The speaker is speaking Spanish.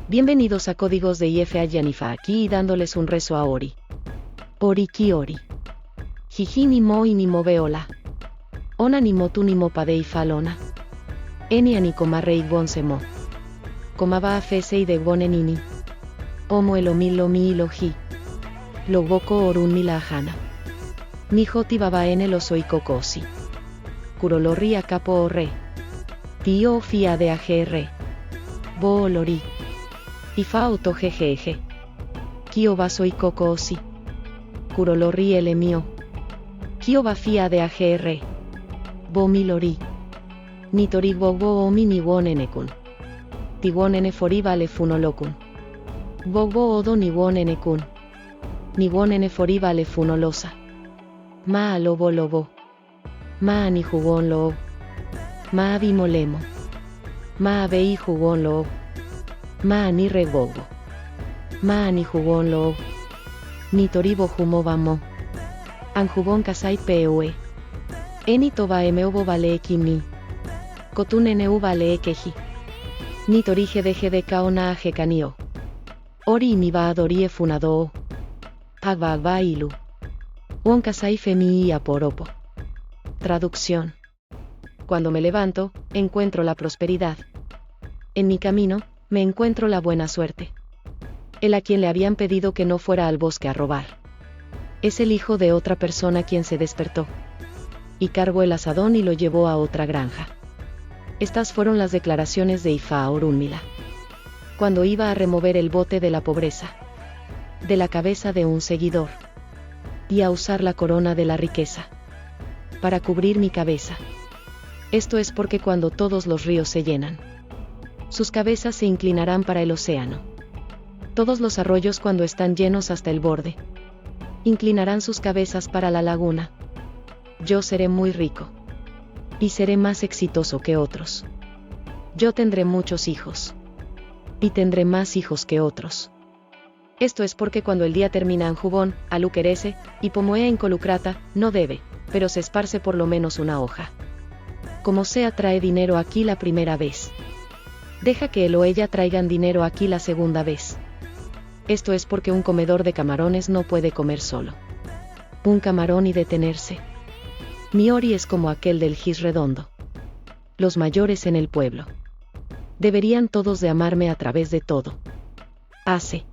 Bienvenidos a Códigos de IFA Yanifa, aquí dándoles un rezo a Ori. Ori ki Ori. Jiji ni mo y ni mo veola. Ona ni mo tu ni mo padei falona. Eni ani coma rei bon se mo. Coma va a fese y de bonenini. Omo elomi lomi iloji. Lo boko orun mi la ajana. Ni joti baba ene lo soy cocosi. Curolorri a capo o re. Tío fia de agr. Bo olori. Ifa auto jejeje. Kio va soy cocosi. Curolorri ele mio. Kio va fia de agr. Bo mi lori. Ni tori bobo o mi ni won enekun. Ti won ene fori vale funolokun. Bobo odo ni won enekun. Ni won ene fori vale funolosa. Ma a lobo lobo. Ma a ni jugón lo. Ma a bimolemo. Ma a bei jugón lo. Ma a ni rebogo. Ma a ni jugón lo. Ni toribo jumo vamo. An jubón kasai peue. Eni toba obo vale ekimi. Kotun eneu vale ekeji. Ni torije deje de kaona aje kanio. Ori mi va adorie funado. Agba agba ilu. Won kasai femi y aporopo. Traducción. Cuando me levanto, encuentro la prosperidad. En mi camino, me encuentro la buena suerte. El a quien le habían pedido que no fuera al bosque a robar. Es el hijo de otra persona quien se despertó. Y cargó el asadón y lo llevó a otra granja. Estas fueron las declaraciones de Ifa Orunmila. Cuando iba a remover el bote de la pobreza. De la cabeza de un seguidor. Y a usar la corona de la riqueza. Para cubrir mi cabeza. Esto es porque cuando todos los ríos se llenan. Sus cabezas se inclinarán para el océano. Todos los arroyos cuando están llenos hasta el borde. Inclinarán sus cabezas para la laguna. Yo seré muy rico. Y seré más exitoso que otros. Yo tendré muchos hijos. Y tendré más hijos que otros. Esto es porque cuando el día termina en jubón, aluquerece, y pomoea involucrata, no debe, pero se esparce por lo menos una hoja. Como sea trae dinero aquí la primera vez. Deja que él o ella traigan dinero aquí la segunda vez. Esto es porque un comedor de camarones no puede comer solo. Un camarón y detenerse. Mi Ori es como aquel del gis redondo. Los mayores en el pueblo. Deberían todos de amarme a través de todo. Hace.